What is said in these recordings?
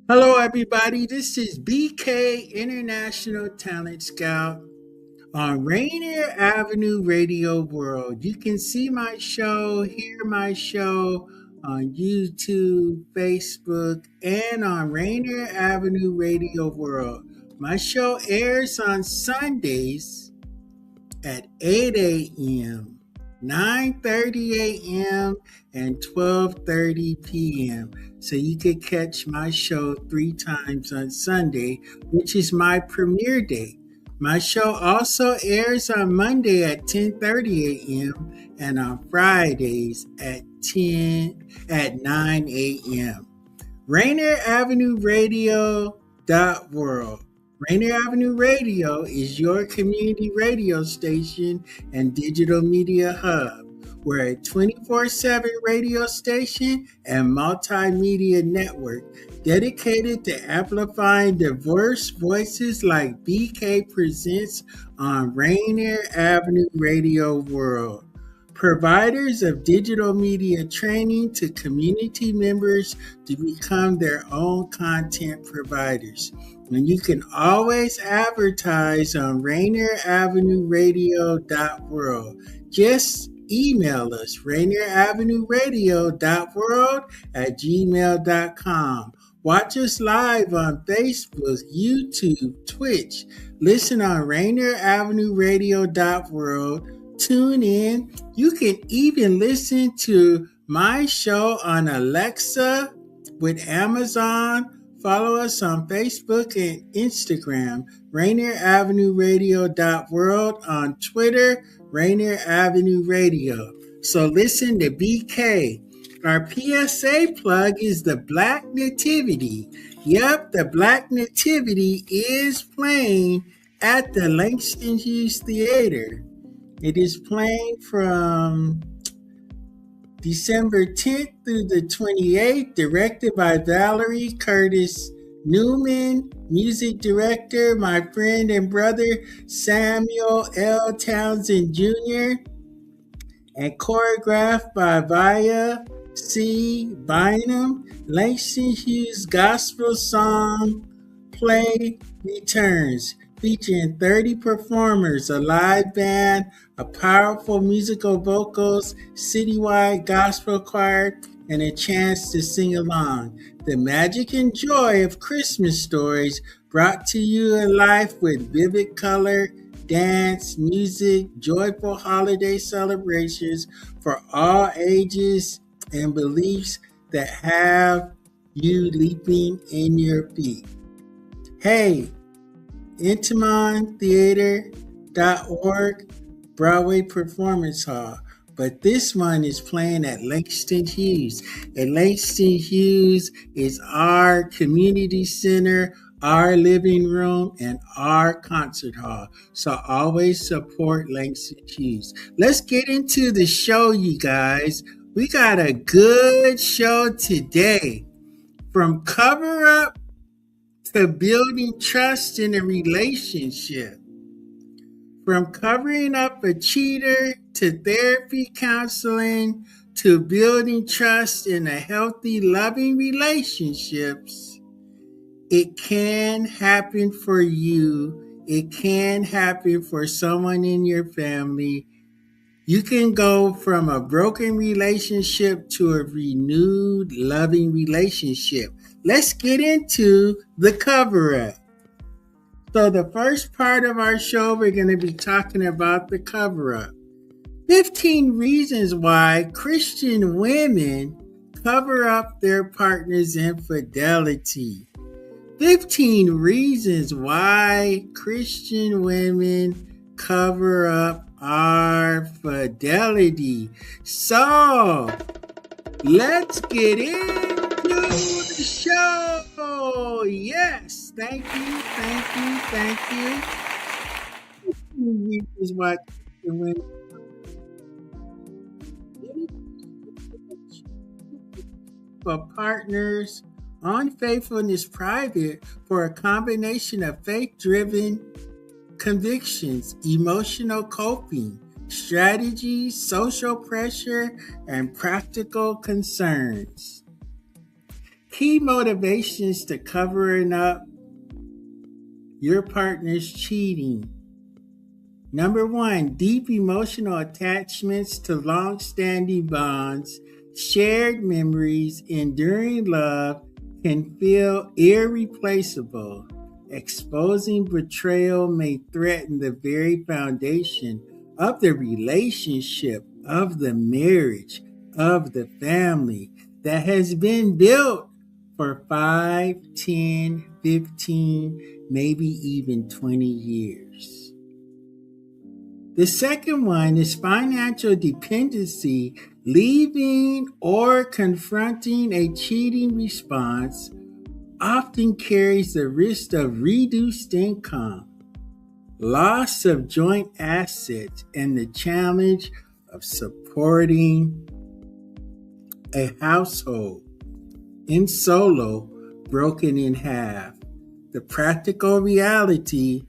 Hello, everybody. This is BK International Talent Scout on Rainier Avenue Radio World. You can see my show, hear my show on YouTube, Facebook, and on Rainier Avenue Radio World. My show airs on Sundays at 8 a.m., 9:30 a.m., and 12:30 p.m. So you could catch my show 3 times on Sunday, which is my premiere day. My show also airs on Monday at 10:30 a.m. and on Fridays at 9 a.m. Rainier Avenue Radio World. Rainier Avenue Radio is your community radio station and digital media hub. We're a 24/7 radio station and multimedia network dedicated to amplifying diverse voices like BK presents on Rainier Avenue Radio World. Providers of digital media training to community members to become their own content providers. And you can always advertise on Rainier Avenue Radio World. Just email us, Rainier Avenue Radio World at gmail.com. Watch us live on Facebook, YouTube, Twitch. Listen on Rainier Avenue Radio World. Tune in. You can even listen to my show on Alexa with Amazon. Follow us on Facebook and Instagram, Rainier Avenue Radio World, on Twitter, Rainier Avenue Radio. So listen to BK. Our PSA plug is the Black Nativity. Yep, the Black Nativity is playing at the Langston Hughes Theater. It is playing from December 10th through the 28th, directed by Valerie Curtis Newman, music director, my friend and brother Samuel L. Townsend Jr., and choreographed by Via C. Bynum. Langston Hughes gospel song play returns, featuring 30 performers, a live band, a powerful musical vocals, citywide gospel choir, and a chance to sing along. The magic and joy of Christmas stories brought to you in life with vivid color, dance, music, joyful holiday celebrations for all ages and beliefs that have you leaping in your feet. Hey, IntimonTheater.org, Broadway Performance Hall. But this one is playing at Langston Hughes. And Langston Hughes is our community center, our living room, and our concert hall. So always support Langston Hughes. Let's get into the show, you guys. We got a good show today. From cover up to building trust in a relationship. From covering up a cheater to therapy counseling to building trust in a healthy, loving relationships, it can happen for you. It can happen for someone in your family. You can go from a broken relationship to a renewed, loving relationship. Let's get into the cover up. So the first part of our show, we're going to be talking about the cover up. 15 reasons why Christian women cover up their partner's infidelity. 15 reasons why Christian women cover up our fidelity. So let's get into the show. Yes, thank you. Reasons why Christian women for partners, unfaithfulness private for a combination of faith-driven convictions, emotional coping, strategies, social pressure, and practical concerns. Key motivations to covering up your partner's cheating. Number one, deep emotional attachments to long-standing bonds, shared memories, enduring love can feel irreplaceable. Exposing betrayal may threaten the very foundation of the relationship, of the marriage, of the family that has been built for 5, 10, 15, maybe even 20 years. The second one is financial dependency. Leaving or confronting a cheating response often carries the risk of reduced income, loss of joint assets, and the challenge of supporting a household in solo broken in half. The practical reality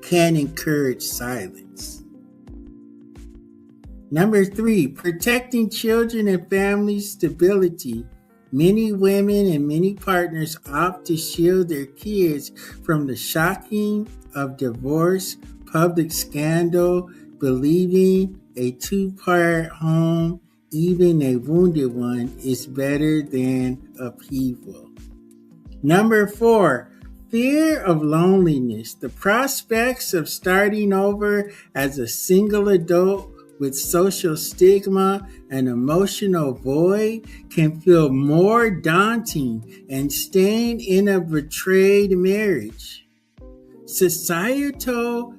can encourage silence. Number 3, protecting children and family stability. Many women and many partners opt to shield their kids from the shocking of divorce, public scandal, believing a two-parent home, even a wounded one, is better than upheaval. Number 4, fear of loneliness. The prospects of starting over as a single adult with social stigma and emotional void can feel more daunting than staying in a betrayed marriage. Societal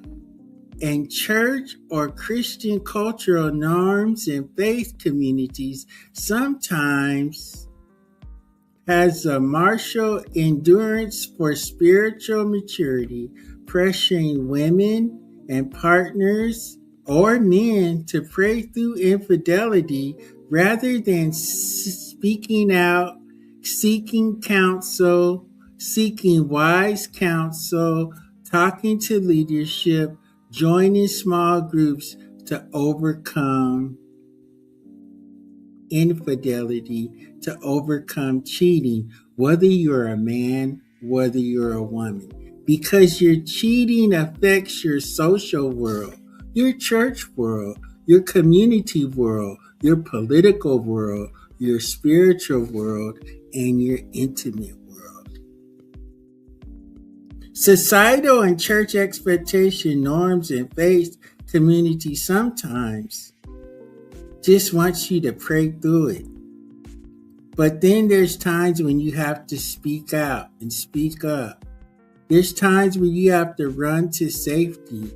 and church or Christian cultural norms and faith communities sometimes has a martial endurance for spiritual maturity, pressuring women and partners or men to pray through infidelity rather than speaking out, seeking counsel, seeking wise counsel, talking to leadership, joining small groups to overcome infidelity, to overcome cheating, whether you're a man, whether you're a woman. Because your cheating affects your social world, your church world, your community world, your political world, your spiritual world, and your intimate world. Societal and church expectation, norms, and faith community sometimes just wants you to pray through it. But then there's times when you have to speak out and speak up. There's times when you have to run to safety,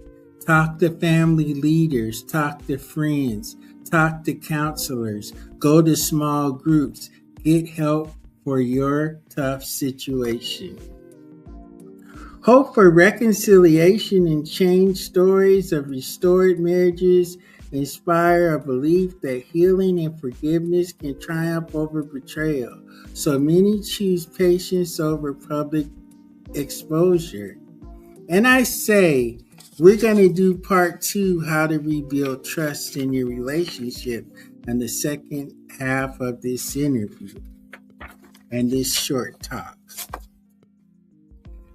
talk to family leaders, talk to friends, talk to counselors, go to small groups, get help for your tough situation. Hope for reconciliation and change. Stories of restored marriages inspire a belief that healing and forgiveness can triumph over betrayal. So many choose patience over public exposure. And I say, we're going to do part 2, how to rebuild trust in your relationship, in the second half of this interview and this short talk.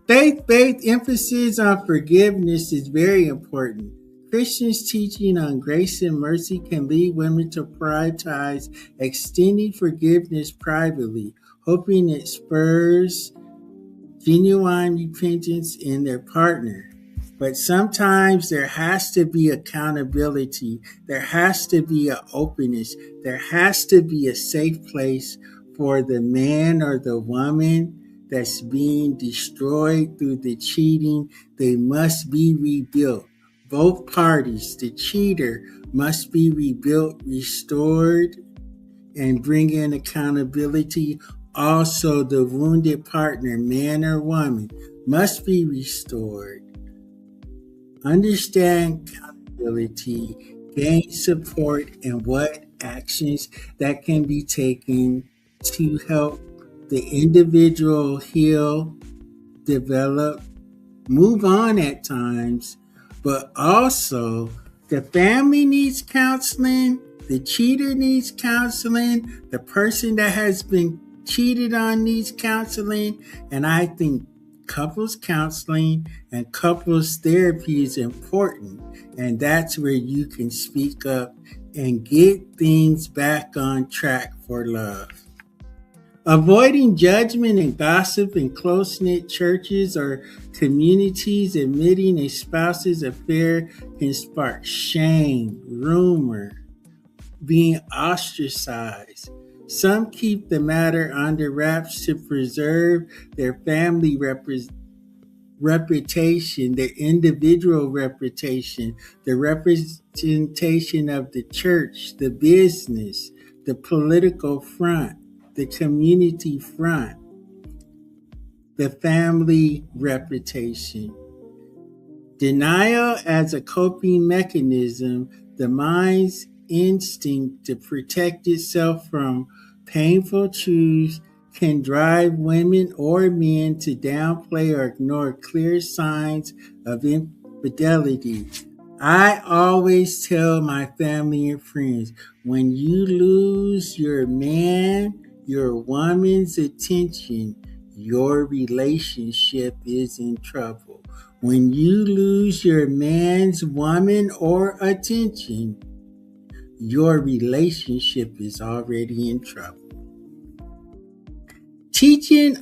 Faith emphasis on forgiveness is very important. Christians' teaching on grace and mercy can lead women to prioritize extending forgiveness privately, hoping it spurs genuine repentance in their partner. But sometimes there has to be accountability. There has to be an openness. There has to be a safe place for the man or the woman that's being destroyed through the cheating. They must be rebuilt. Both parties, the cheater must be rebuilt, restored, and bring in accountability. Also, the wounded partner, man or woman, must be restored. Understand accountability, gain support, and what actions that can be taken to help the individual heal, develop, move on at times, but also the family needs counseling, the cheater needs counseling, the person that has been cheated on needs counseling, and I think couples counseling and couples therapy is important, and that's where you can speak up and get things back on track for love. Avoiding judgment and gossip in close-knit churches or communities. Admitting a spouse's affair can spark shame, rumor, being ostracized. Some keep the matter under wraps to preserve their family reputation, their individual reputation, the representation of the church, the business, the political front, the community front, the family reputation. Denial as a coping mechanism, the mind's instinct to protect itself from painful truths, can drive women or men to downplay or ignore clear signs of infidelity. I always tell my family and friends, when you lose your man, your woman's attention, your relationship is in trouble. When you lose your man's, woman, or attention, your relationship is already in trouble. Teaching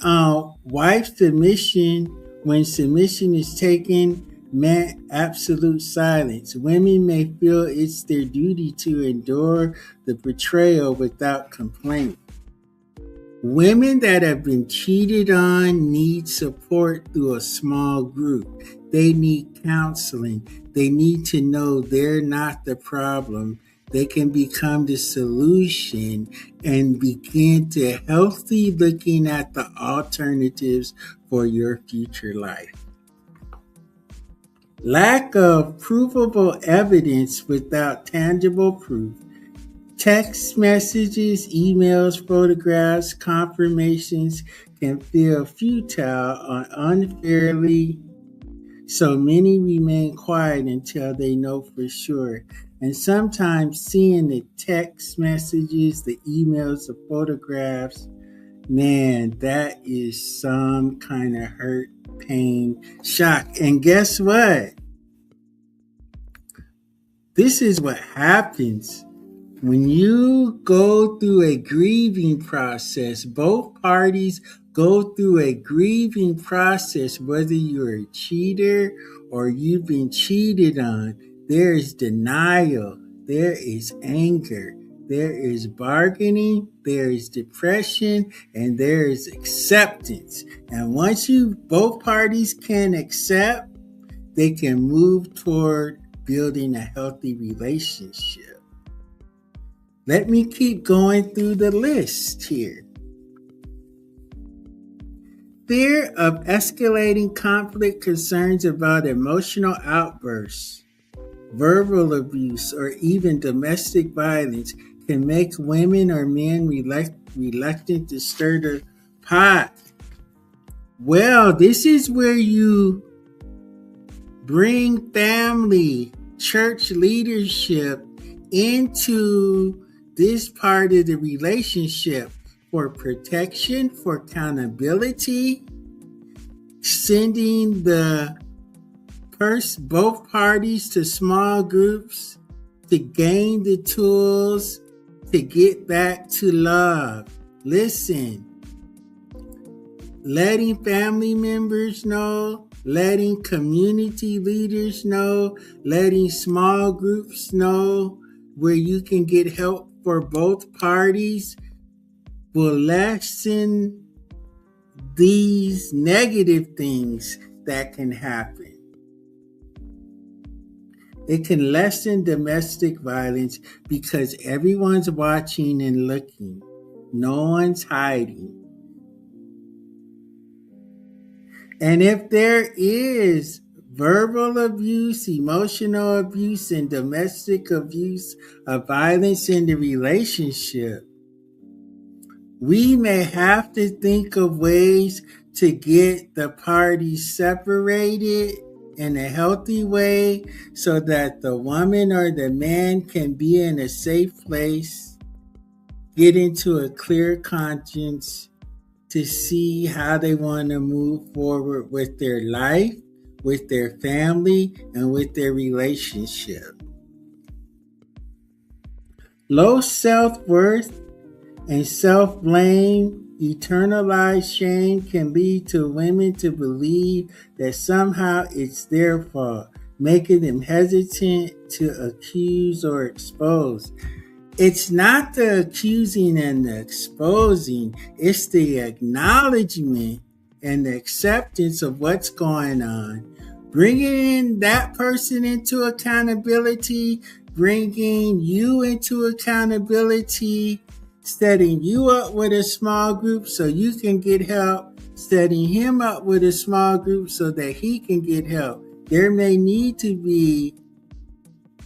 wife submission when submission is taken meant absolute silence. Women may feel it's their duty to endure the betrayal without complaint. Women that have been cheated on need support through a small group. They need counseling. They need to know they're not the problem. They can become the solution and begin to healthy looking at the alternatives for your future life. Lack of provable evidence without tangible proof. Text messages, emails, photographs, confirmations can feel futile or unfairly, so many remain quiet until they know for sure. And sometimes seeing the text messages, the emails, the photographs, man, that is some kind of hurt, pain, shock. And guess what? This is what happens when you go through a grieving process. Both parties go through a grieving process, whether you're a cheater or you've been cheated on. There is denial, there is anger, there is bargaining, there is depression, and there is acceptance. And once both parties can accept, they can move toward building a healthy relationship. Let me keep going through the list here. Fear of escalating conflict, concerns about emotional outbursts, verbal abuse, or even domestic violence can make women or men reluctant to stir the pot. Well, this is where you bring family, church leadership into this part of the relationship for protection, for accountability, sending both parties to small groups to gain the tools to get back to love. Listen, letting family members know, letting community leaders know, letting small groups know where you can get help for both parties will lessen these negative things that can happen. It can lessen domestic violence because everyone's watching and looking. No one's hiding. And if there is verbal abuse, emotional abuse, and domestic abuse of violence in the relationship, we may have to think of ways to get the parties separated in a healthy way so that the woman or the man can be in a safe place, get into a clear conscience, to see how they want to move forward with their life, with their family, and with their relationship. Low self-worth and self-blame, eternalized shame can lead to women to believe that somehow it's their fault, making them hesitant to accuse or expose. It's not the accusing and the exposing, it's the acknowledgement and the acceptance of what's going on. Bringing that person into accountability, bringing you into accountability, setting you up with a small group so you can get help, setting him up with a small group so that he can get help. There may need to be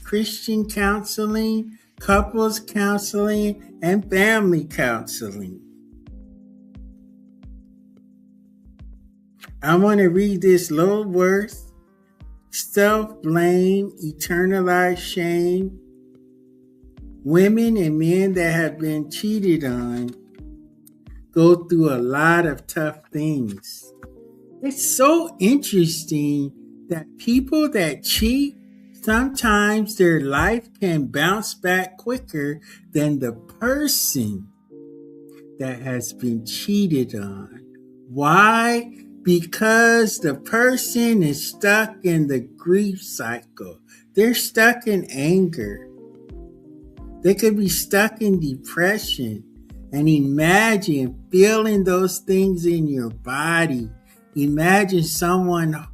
Christian counseling, couples counseling, and family counseling. I want to read this: low worth, self-blame, eternalized shame. Women and men that have been cheated on go through a lot of tough things. It's so interesting that people that cheat, sometimes their life can bounce back quicker than the person that has been cheated on. Why? Because the person is stuck in the grief cycle. They're stuck in anger. They could be stuck in depression. And imagine feeling those things in your body. Imagine someone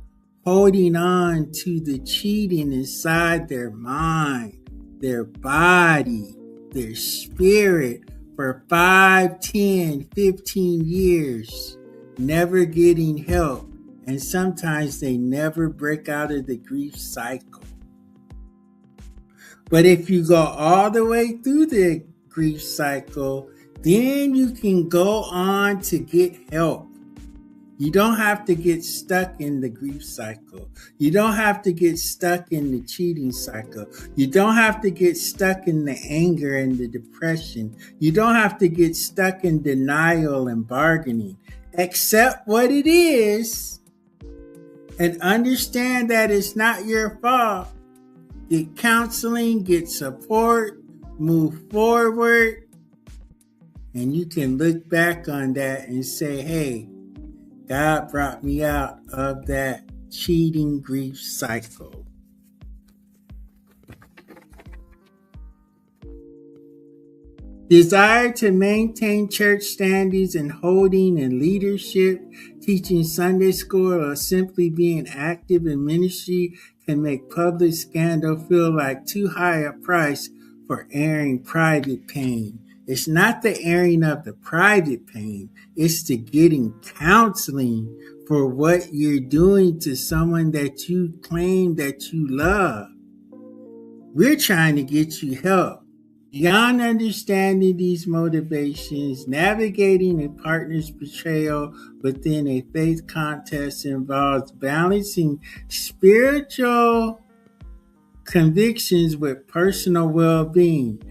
holding on to the cheating inside their mind, their body, their spirit for 5, 10, 15 years, never getting help. And sometimes they never break out of the grief cycle. But if you go all the way through the grief cycle, then you can go on to get help. You don't have to get stuck in the grief cycle. You don't have to get stuck in the cheating cycle. You don't have to get stuck in the anger and the depression. You don't have to get stuck in denial and bargaining. Accept what it is and understand that it's not your fault. Get counseling, get support, move forward, and you can look back on that and say, hey, God brought me out of that cheating grief cycle. Desire to maintain church standings and holding in leadership, teaching Sunday school, or simply being active in ministry can make public scandal feel like too high a price for airing private pain. It's not the airing of the private pain. It's the getting counseling for what you're doing to someone that you claim that you love. We're trying to get you help. Beyond understanding these motivations, navigating a partner's betrayal within a faith context involves balancing spiritual convictions with personal well-being.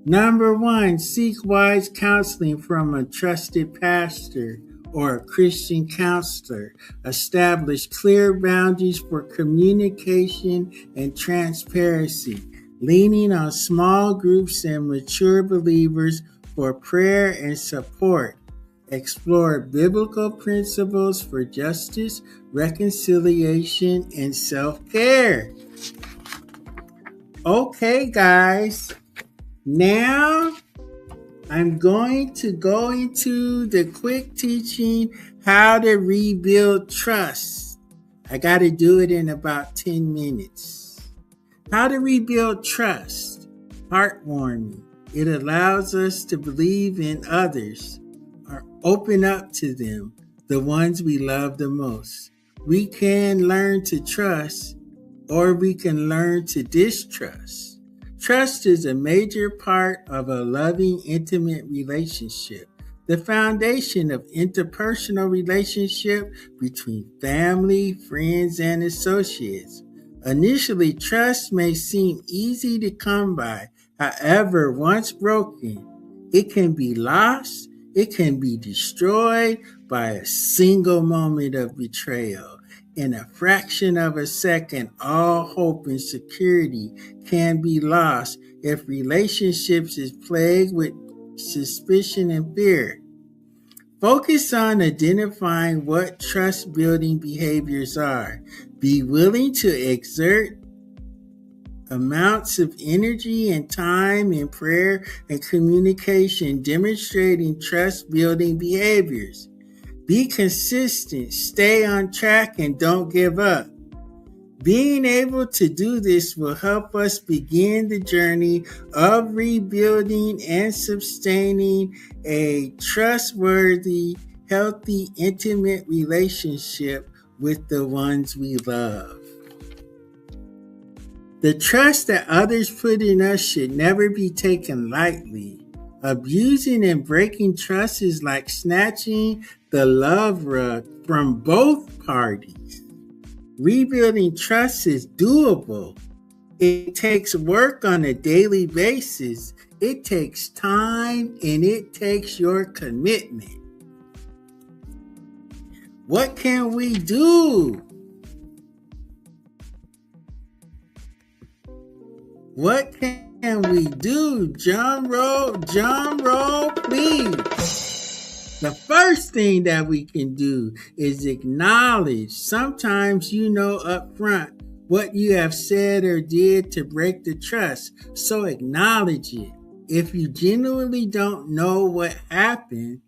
Number 1, seek wise counseling from a trusted pastor or a Christian counselor. Establish clear boundaries for communication and transparency, leaning on small groups and mature believers for prayer and support. Explore biblical principles for justice, reconciliation, and self-care. Okay, guys. Now, I'm going to go into the quick teaching how to rebuild trust. I got to do it in about 10 minutes. How to rebuild trust. Heartwarming. It allows us to believe in others or open up to them, the ones we love the most. We can learn to trust, or we can learn to distrust. Trust is a major part of a loving, intimate relationship, the foundation of interpersonal relationship between family, friends, and associates. Initially, trust may seem easy to come by. However, once broken, it can be lost It can be destroyed by a single moment of betrayal. In a fraction of a second, all hope and security can be lost if relationships is plagued with suspicion and fear. Focus on identifying what trust building behaviors are. Be willing to exert amounts of energy and time in prayer and communication demonstrating trust building behaviors. Be consistent, stay on track, and don't give up. Being able to do this will help us begin the journey of rebuilding and sustaining a trustworthy, healthy, intimate relationship with the ones we love. The trust that others put in us should never be taken lightly. Abusing and breaking trust is like snatching the love rug from both parties. Rebuilding trust is doable. It takes work on a daily basis. It takes time and it takes your commitment. What can we do? What can we do? Drum roll, please. The first thing that we can do is acknowledge. Sometimes you know up front what you have said or did to break the trust, so acknowledge it. If you genuinely don't know what happened,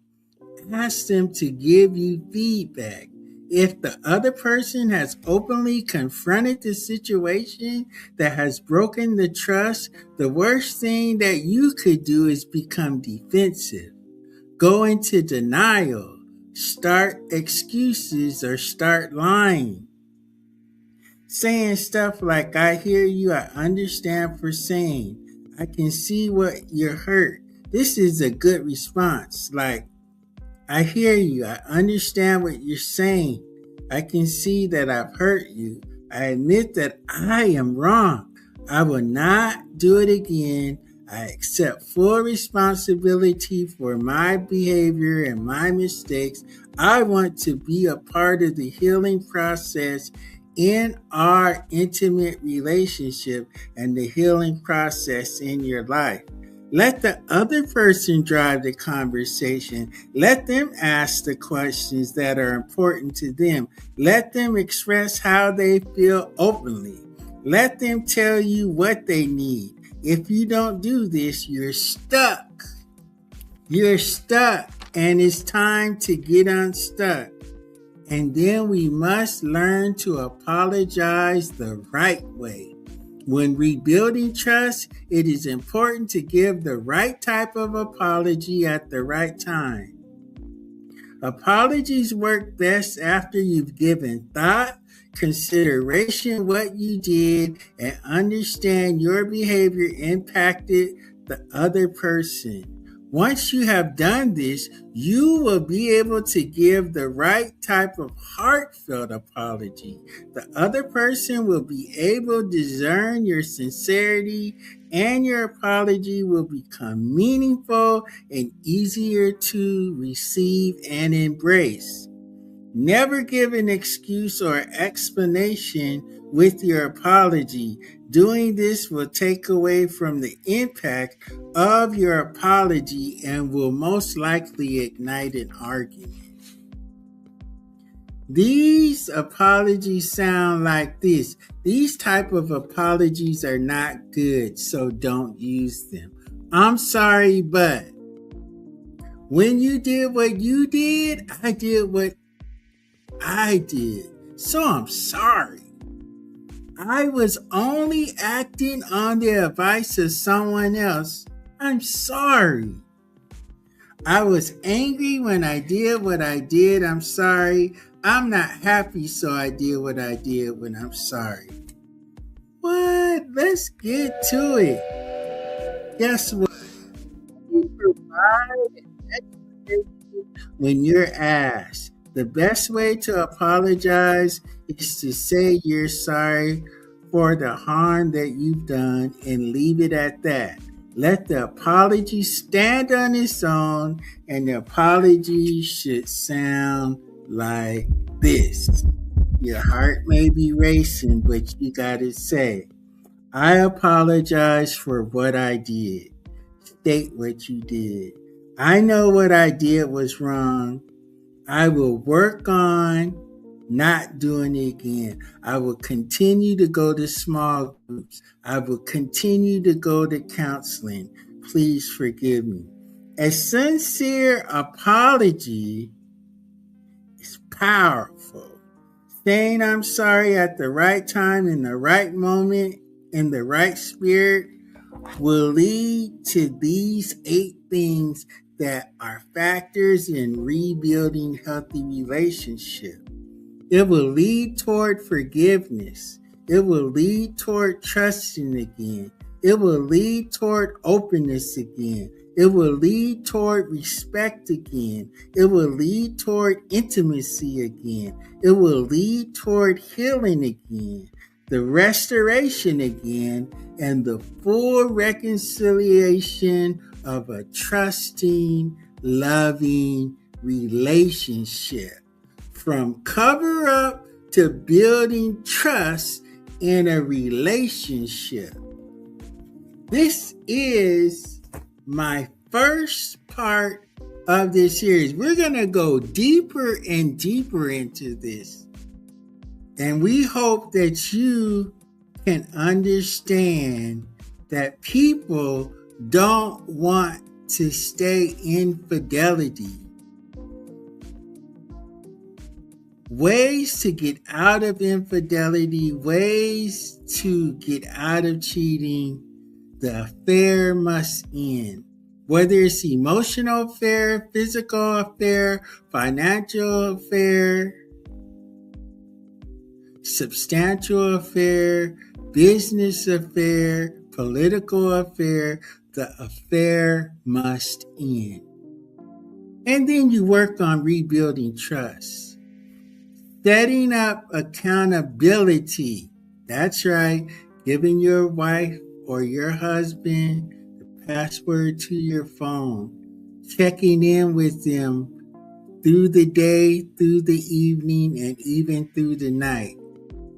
ask them to give you feedback. If the other person has openly confronted the situation that has broken the trust, the worst thing that you could do is become defensive. Go into denial, start excuses, or start lying. Saying stuff like, I hear you, I understand for saying, I can see what you're hurt. This is a good response. Like, I hear you, I understand what you're saying. I can see that I've hurt you. I admit that I am wrong. I will not do it again. I accept full responsibility for my behavior and my mistakes. I want to be a part of the healing process in our intimate relationship and the healing process in your life. Let the other person drive the conversation. Let them ask the questions that are important to them. Let them express how they feel openly. Let them tell you what they need. If you don't do this, you're stuck. You're stuck, and it's time to get unstuck. And then we must learn to apologize the right way. When rebuilding trust, it is important to give the right type of apology at the right time. Apologies work best after you've given thought, consideration what you did, and understand your behavior impacted the other person. Once you have done this, you will be able to give the right type of heartfelt apology. The other person will be able to discern your sincerity, and your apology will become meaningful and easier to receive and embrace. Never give an excuse or explanation with your apology. Doing this will take away from the impact of your apology and will most likely ignite an argument. These apologies sound like this. These type of apologies are not good, so don't use them. I'm sorry, but when you did what you did, I did what I did. So I'm sorry. I was only acting on the advice of someone else. I'm sorry. I was angry when I did what I did. I'm sorry. I'm not happy, so I did what I did when I'm sorry. What? Let's get to it. Guess what? You provide an explanation when you're asked. The best way to apologize is to say you're sorry for the harm that you've done and leave it at that. Let the apology stand on its own, and the apology should sound like this. Your heart may be racing, but you gotta say, I apologize for what I did. State what you did. I know what I did was wrong. I will work on not doing it again. I will continue to go to small groups. I will continue to go to counseling. Please forgive me. A sincere apology is powerful. Saying I'm sorry at the right time, in the right moment, in the right spirit will lead to these 8 things that are factors in rebuilding healthy relationships. It will lead toward forgiveness. It will lead toward trusting again. It will lead toward openness again. It will lead toward respect again. It will lead toward intimacy again. It will lead toward healing again, the restoration again, and the full reconciliation of a trusting, loving relationship. From cover up to building trust in a relationship. This is my first part of this series. We're going to go deeper and deeper into this. And we hope that you can understand that people don't want to stay in infidelity. Ways to get out of infidelity, ways to get out of cheating. The affair must end. Whether it's emotional affair, physical affair, financial affair, substantial affair, business affair, political affair, the affair must end. And then you work on rebuilding trust. Setting up accountability. That's right. Giving your wife or your husband the password to your phone. Checking in with them through the day, through the evening, and even through the night.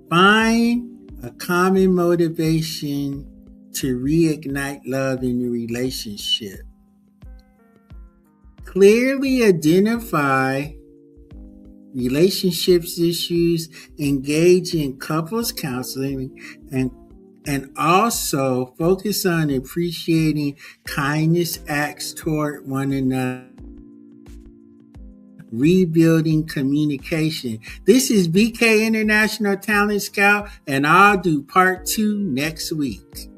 Find a common motivation to reignite love in your relationship. Clearly identify relationships issues, engage in couples counseling, and also focus on appreciating kindness acts toward one another. Rebuilding communication. This is BK International Talent Scout, and I'll do part 2 next week.